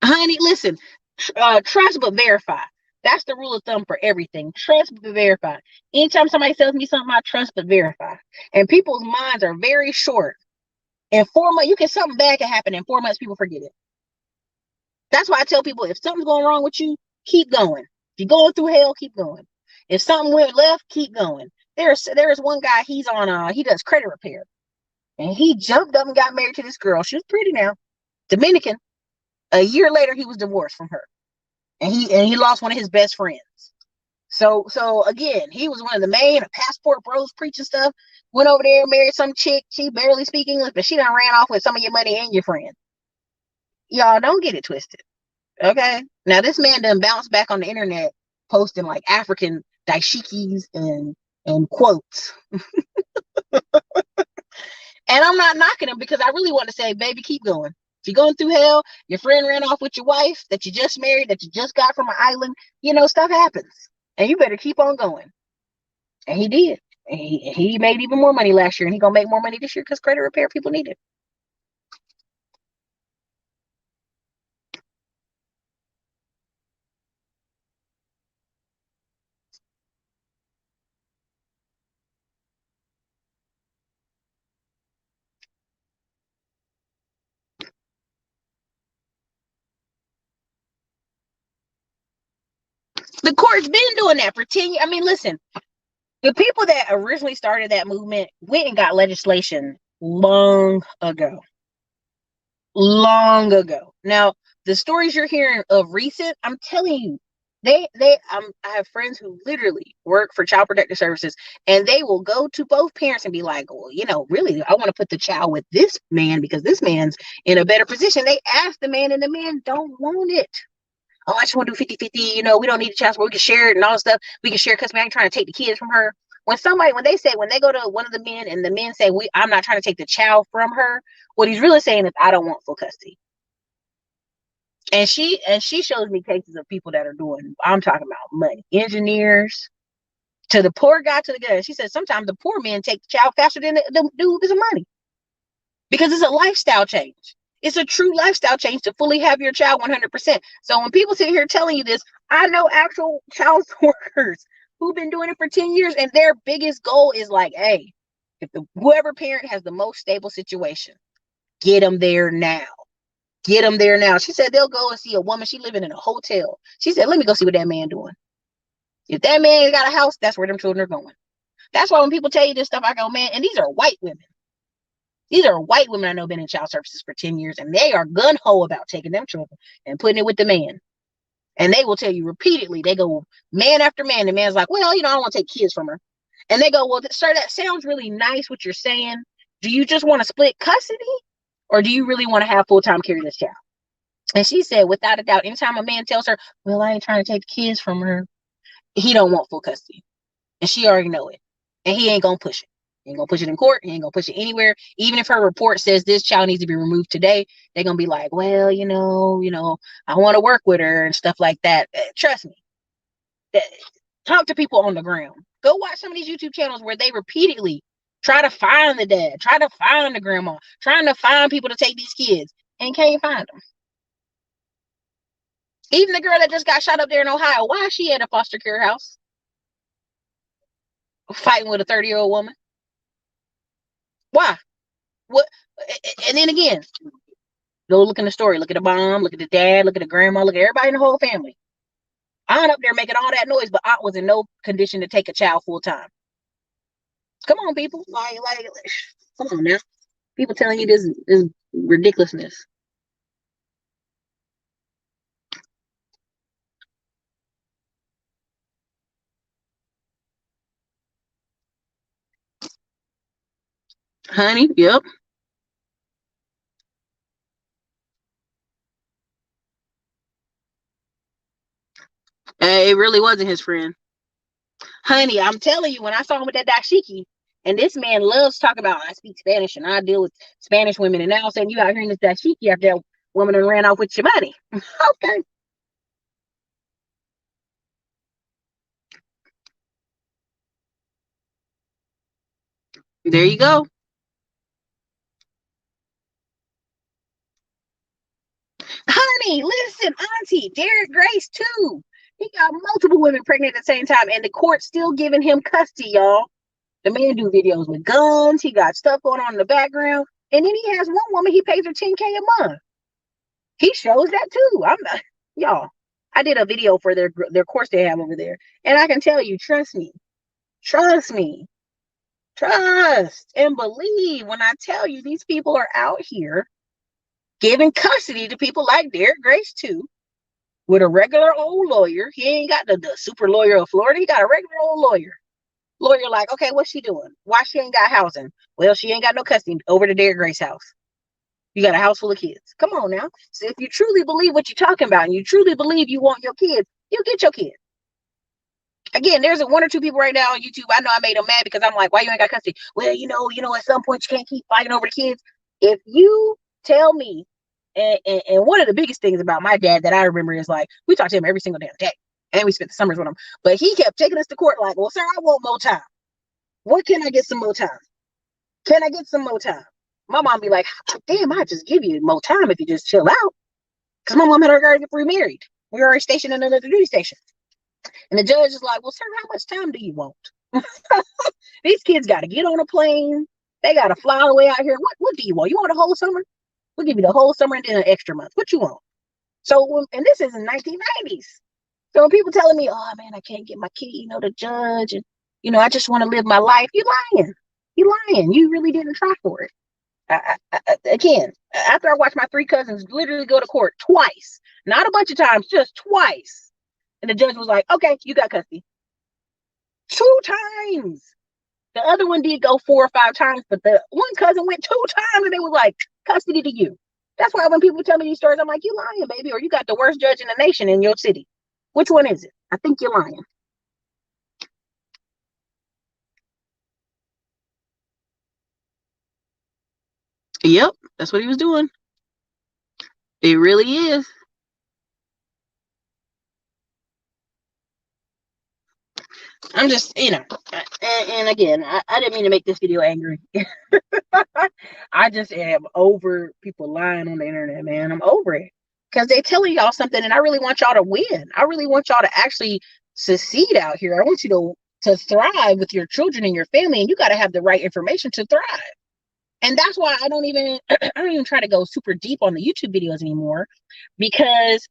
honey. Listen, trust but verify. That's the rule of thumb for everything. Trust but verify. Anytime somebody tells me something, I trust but verify. And people's minds are very short. In 4 months, something bad can happen. In 4 months, people forget it. That's why I tell people if something's going wrong with you, keep going. If you're going through hell, keep going. If something went left, keep going. There's one guy, he does credit repair. And he jumped up and got married to this girl. She was pretty now. Dominican. A year later, he was divorced from her. And he lost one of his best friends. So again, he was one of the main passport bros preaching stuff. Went over there, married some chick. She barely speak English, but she done ran off with some of your money and your friend. Y'all don't get it twisted. Okay. Now this man done bounced back on the internet posting like African dashikis and quotes. And I'm not knocking him because I really want to say, baby, keep going. If you're going through hell, your friend ran off with your wife that you just married, that you just got from an island, stuff happens. And you better keep on going. And he did. And he made even more money last year, and he gonna make more money this year because credit repair people need it. The court's been doing that for 10 years. I mean, listen, the people that originally started that movement went and got legislation long ago. Long ago. Now, the stories you're hearing of recent, I'm telling you, I have friends who literally work for child protective services, and they will go to both parents and be like, well, really, I want to put the child with this man because this man's in a better position. They ask the man, and the man don't want it. Oh, I just want to do 50-50. We don't need a child support. We can share it and all this stuff. We can share custody. I ain't trying to take the kids from her. When they go to one of the men and the men say, I'm not trying to take the child from her, what he's really saying is, I don't want full custody. And she shows me cases of people that are doing, I'm talking about money, engineers, to the poor guy, to the guy. She said sometimes the poor men take the child faster than the dude with the money, because it's a lifestyle change. It's a true lifestyle change to fully have your child 100%. So when people sit here telling you this, I know actual child workers who've been doing it for 10 years, and their biggest goal is like, hey, if whoever parent has the most stable situation, get them there now. Get them there now. She said they'll go and see a woman. She living in a hotel. She said, let me go see what that man doing. If that man got a house, that's where them children are going. That's why when people tell you this stuff, I go, man, and these are white women. These are white women I know been in child services for 10 years, and they are gun-ho about taking them children and putting it with the man. And they will tell you repeatedly, they go man after man. The man's like, well, I don't want to take kids from her. And they go, well, sir, that sounds really nice what you're saying. Do you just want to split custody? Or do you really want to have full-time care of this child? And she said, without a doubt, anytime a man tells her, well, I ain't trying to take the kids from her, he don't want full custody. And she already know it. And he ain't going to push it. He ain't going to push it in court. He ain't going to push it anywhere. Even if her report says this child needs to be removed today, they're going to be like, well, I want to work with her and stuff like that. Trust me. Talk to people on the ground. Go watch some of these YouTube channels where they repeatedly try to find the dad, try to find the grandma, trying to find people to take these kids, and can't find them. Even the girl that just got shot up there in Ohio, why is she at a foster care house? Fighting with a 30-year-old woman? Why? What? And then again, go look in the story. Look at the mom, look at the dad, look at the grandma, look at everybody in the whole family. Aunt up there making all that noise, but Aunt was in no condition to take a child full time. Come on, people. Come on now. People telling you this ridiculousness. Honey, yep. It really wasn't his friend. Honey, I'm telling you, when I saw him with that dashiki, and this man loves to talk about, I speak Spanish and I deal with Spanish women, and now all of a sudden you out here in this dashiki after that woman and ran off with your money. Okay. There you go. Honey, listen, Auntie, Derek Grace too. He got multiple women pregnant at the same time, and the court's still giving him custody, y'all. The man do videos with guns. He got stuff going on in the background. And then he has one woman, he pays her $10K a month. He shows that too. I'm not, y'all. I did a video for their course they have over there. And I can tell you, trust me, trust and believe when I tell you these people are out here giving custody to people like Derek Grace too, with a regular old lawyer. He ain't got the super lawyer of Florida. He got a regular old lawyer. Lawyer like, okay, what's she doing? Why she ain't got housing? Well, she ain't got no custody. Over to Derek Grace house. You got a house full of kids. Come on now. So if you truly believe what you're talking about and you truly believe you want your kids, you get your kids. Again, there's one or two people right now on YouTube. I know I made them mad because I'm like, why you ain't got custody? Well, at some point you can't keep fighting over the kids. If you tell me, and one of the biggest things about my dad that I remember is like, we talked to him every single damn day. And we spent the summers with him. But he kept taking us to court like, well, sir, I want more time. What can I get some more time? Can I get some more time? My mom be like, damn, I just give you more time if you just chill out. Because my mom had already get remarried. We were already stationed in another duty station. And the judge is like, well, sir, how much time do you want? These kids got to get on a plane. They got to fly all the way out here. What do you want? You want a whole summer? We'll give you the whole summer and then an extra month. What you want? So, and this is in 1990s. So when people telling me, oh man, I can't get my kid, to judge, and I just want to live my life, you lying. You lying. You really didn't try for it. Again, after I watched my three cousins literally go to court twice, not a bunch of times, just twice, and the judge was like, okay, you got custody. 2 times. The other one did go 4 or 5 times, but the one cousin went 2 times, and they were like, custody to you. That's why when people tell me these stories, I'm like, you lying, baby, or you got the worst judge in the nation in your city. Which one is it? I think you're lying. Yep, that's what he was doing. It really is. I'm just, and again, I didn't mean to make this video angry. I just am over people lying on the internet, man. I'm over it. Because they're telling y'all something, and I really want y'all to win. I really want y'all to actually succeed out here. I want you to thrive with your children and your family, and you got to have the right information to thrive. And that's why I don't even try to go super deep on the YouTube videos anymore, because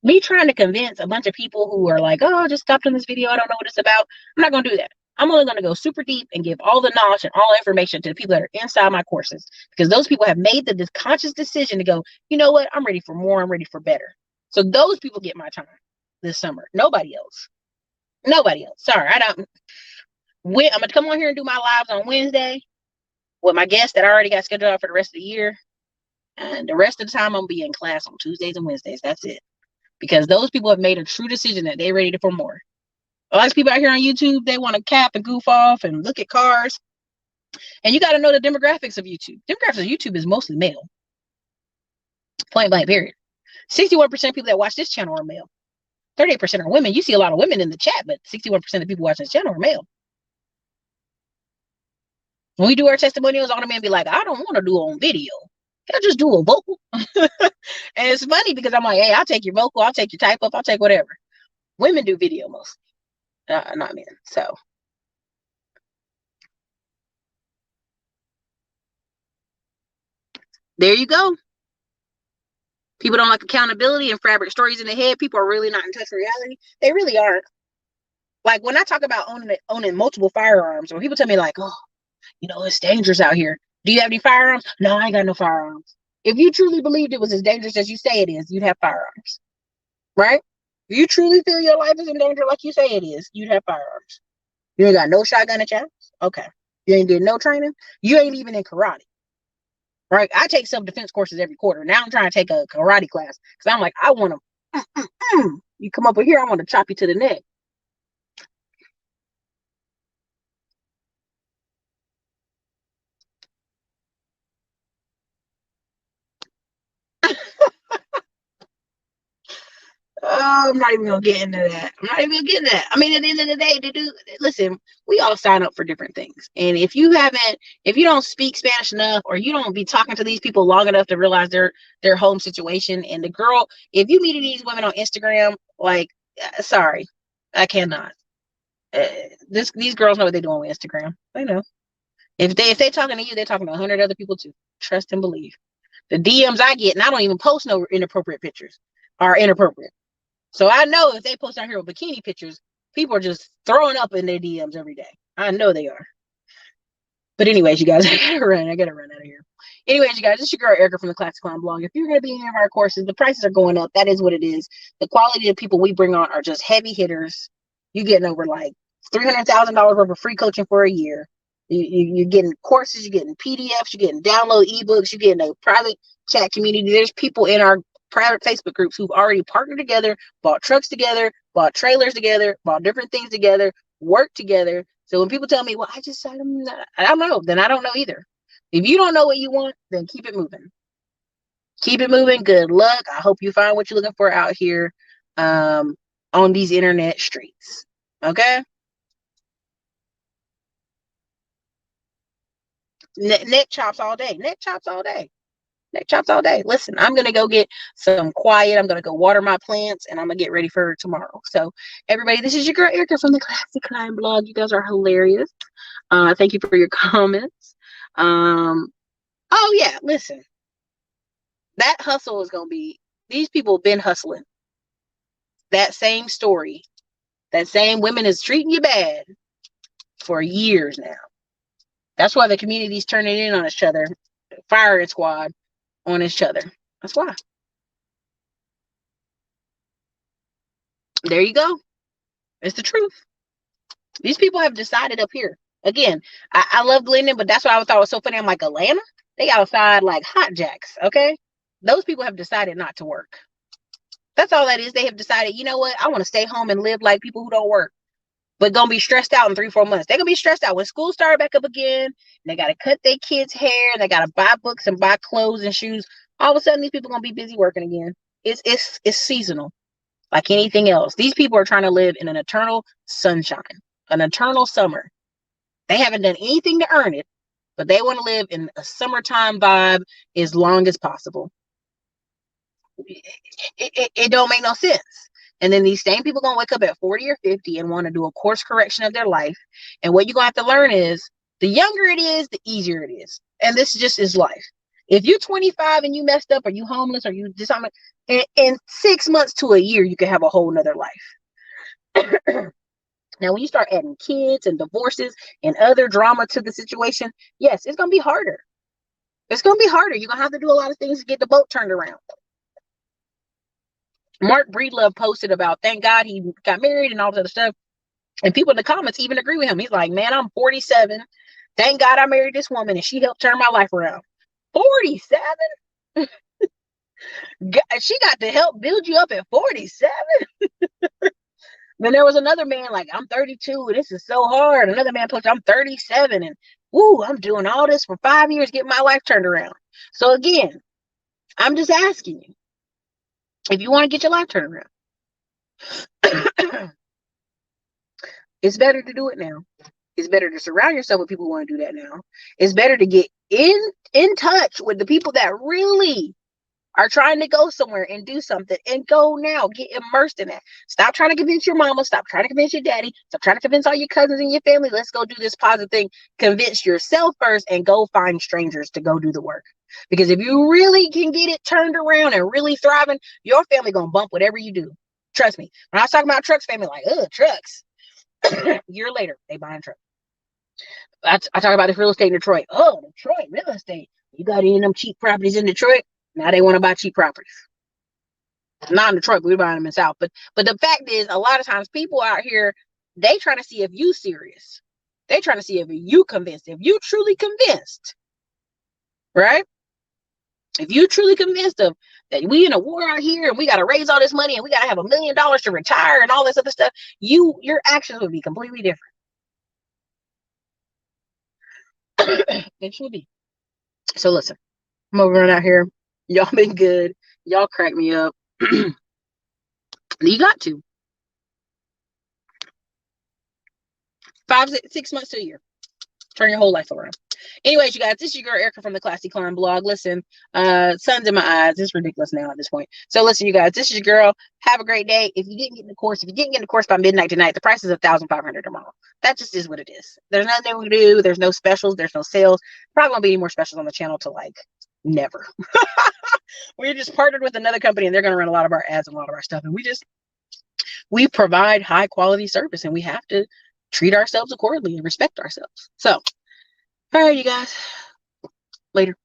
me trying to convince a bunch of people who are like, oh, just stop doing this video, I don't know what it's about, I'm not going to do that. I'm only going to go super deep and give all the knowledge and all information to the people that are inside my courses, because those people have made the conscious decision to go, you know what, I'm ready for more, I'm ready for better. So those people get my time this summer. Nobody else. Sorry, I don't. I'm going to come on here and do my lives on Wednesday with my guests that I already got scheduled out for the rest of the year. And the rest of the time, I'm going to be in class on Tuesdays and Wednesdays. That's it. Because those people have made a true decision that they're ready for more. A lot of people out here on YouTube, they want to cap and goof off and look at cars. And you got to know the demographics of YouTube. Demographics of YouTube is mostly male. Point blank, period. 61% of people that watch this channel are male. 38% are women. You see a lot of women in the chat, but 61% of people watching this channel are male. When we do our testimonials, all the men be like, I don't want to do on video. I'll just do a vocal. And it's funny because I'm like, hey, I'll take your vocal, I'll take your type up, I'll take whatever. Women do video mostly, not men. So there you go. People don't like accountability and fabric stories in the head. People are really not in touch with reality. They really aren't. Like when I talk about owning multiple firearms, when people tell me like, oh, it's dangerous out here. Do you have any firearms? No, I ain't got no firearms. If you truly believed it was as dangerous as you say it is, you'd have firearms, right? If you truly feel your life is in danger like you say it is, you'd have firearms. You ain't got no shotgun at your house? Okay. You ain't getting no training? You ain't even in karate. Right? I take self-defense courses every quarter. Now I'm trying to take a karate class because I'm like, I want to, you come up here, I want to chop you to the neck. Oh, I'm not even gonna get into that. I'm not even gonna get into that. I mean, at the end of the day, listen, we all sign up for different things. And if you don't speak Spanish enough, or you don't be talking to these people long enough to realize their home situation, and the girl, if you meet these women on Instagram, like, sorry, I cannot. These girls know what they're doing with Instagram. They know. If they talking to you, they're talking to 100 other people too. Trust and believe. The DMs I get, and I don't even post no inappropriate pictures, are inappropriate. So I know if they post out here with bikini pictures, people are just throwing up in their DMs every day. I know they are. But anyways, you guys, I gotta run out of here. Anyways, you guys, this is your girl Erica from the Classic Clown blog. If you're gonna be in any of our courses, the prices are going up. That is what it is. The quality of people we bring on are just heavy hitters. You're getting over like $300,000 worth of free coaching for a year. You're getting courses, you're getting PDFs, you're getting download ebooks, you're getting a private chat community. There's people in our private Facebook groups who've already partnered together, bought trucks together, bought trailers together, bought different things together, worked together. So when people tell me, well, I don't know, then I don't know either. If you don't know what you want, then keep it moving. Keep it moving. Good luck. I hope you find what you're looking for out here on these internet streets. Okay? Neck chops all day. Neck chops all day. Neck chops all day. Listen, I'm going to go get some quiet. I'm going to go water my plants, and I'm going to get ready for tomorrow. So, everybody, this is your girl Erica from the Classic Climb blog. You guys are hilarious. Thank you for your comments. Oh, yeah, listen. That hustle is going to be, these people have been hustling. that same story. That same women is treating you bad for years now. That's why the community's turning in on each other, firing squad on each other. That's why. There you go. It's the truth. These people have decided up here. Again, I love Glendon, but that's what I thought was so funny. I'm like, Atlanta? They outside like hot jacks, okay? Those people have decided not to work. That's all that is. They have decided, you know what? I want to stay home and live like people who don't work, but gonna be stressed out in 3-4 months. They're gonna be stressed out when school started back up again. They gotta cut their kids' hair. They gotta buy books and buy clothes and shoes. All of a sudden, these people gonna be busy working again. It's seasonal, like anything else. These people are trying to live in an eternal sunshine, an eternal summer. They haven't done anything to earn it, but they want to live in a summertime vibe as long as possible. It don't make no sense. And then these same people gonna wake up at 40 or 50 and want to do a course correction of their life. And what you're gonna have to learn is the younger it is, the easier it is. And this just is life. If you're 25 and you messed up, or you homeless, or you just something, in 6 months to a year, you can have a whole nother life. Now, when you start adding kids and divorces and other drama to the situation, yes, it's gonna be harder. It's gonna be harder. You're gonna have to do a lot of things to get the boat turned around. Mark Breedlove posted about, thank God he got married and all this other stuff. And people in the comments even agree with him. He's like, man, I'm 47. Thank God I married this woman and she helped turn my life around. 47? She got to help build you up at 47? Then there was another man like, I'm 32. This is so hard. Another man posted, I'm 37. And woo, I'm doing all this for 5 years, getting my life turned around. So again, I'm just asking you, if you want to get your life turned around, it's better to do it now. It's better to surround yourself with people who want to do that now. It's better to get in touch with the people that really are trying to go somewhere and do something, and go now. Get immersed in that. Stop trying to convince your mama. Stop trying to convince your daddy. Stop trying to convince all your cousins and your family. Let's go do this positive thing. Convince yourself first and go find strangers to go do the work. Because if you really can get it turned around and really thriving, your family gonna bump whatever you do. Trust me. When I was talking about trucks, family like, trucks. A year later, they buying trucks. I talk about this real estate in Detroit. Oh, Detroit real estate. You got any of them cheap properties in Detroit? Now they want to buy cheap properties. Not in Detroit, but we're buying them in South. But the fact is, a lot of times people out here, they trying to see if you serious. They trying to see if you convinced. If you truly convinced, right? If you truly convinced of that we in a war out here and we got to raise all this money and we got to have $1 million to retire and all this other stuff, your actions would be completely different. It should be. So listen, I'm over and out here. Y'all been good. Y'all crack me up. You got to. 6 months to a year. Turn your whole life around. Anyways, you guys, this is your girl Erica from the Classy Climb blog. Listen, sun's in my eyes. It's ridiculous now at this point. So listen, you guys, this is your girl. Have a great day. If you didn't get in the course by midnight tonight, the price is $1,500 tomorrow. That just is what it is. There's nothing we can do. There's no specials. There's no sales. Probably won't be any more specials on the channel till like never. We're just partnered with another company and they're going to run a lot of our ads and a lot of our stuff. And we provide high quality service and we have to treat ourselves accordingly and respect ourselves. So, all right, you guys. Later.